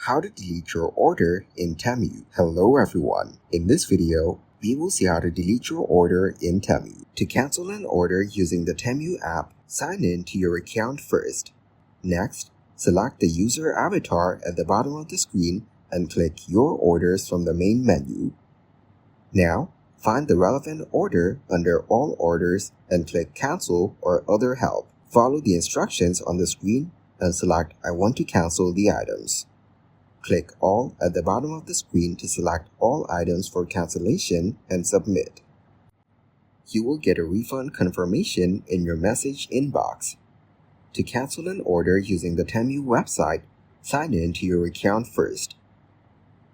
How to delete your order in Temu. Hello everyone. In this video, we will see how to delete your order in Temu. To cancel an order using the Temu app, sign in to your account first. Next, select the user avatar at the bottom of the screen and click Your Orders from the main menu. Now, find the relevant order under All Orders and click Cancel or Other Help. Follow the instructions on the screen and select I want to cancel the items. Click All at the bottom of the screen to select all items for cancellation and submit. You will get a refund confirmation in your message inbox. To cancel an order using the Temu website, sign in to your account first.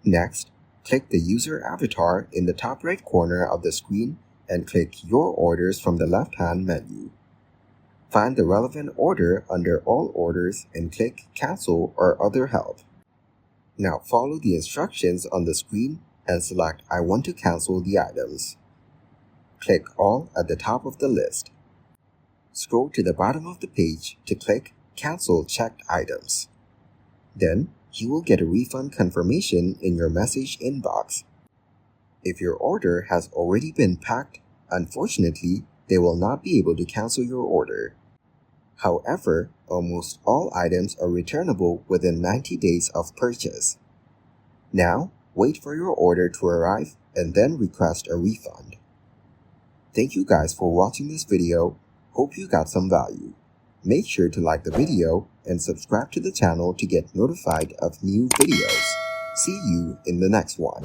Next, click the user avatar in the top right corner of the screen and click Your Orders from the left-hand menu. Find the relevant order under All Orders and click Cancel or Other Help. Now follow the instructions on the screen and select I want to cancel the items. Click All at the top of the list. Scroll to the bottom of the page to click Cancel Checked Items. Then, you will get a refund confirmation in your message inbox. If your order has already been packed, unfortunately, they will not be able to cancel your order. However, almost all items are returnable within 90 days of purchase. Now, wait for your order to arrive and then request a refund. Thank you guys for watching this video. Hope you got some value. Make sure to like the video and subscribe to the channel to get notified of new videos. See you in the next one.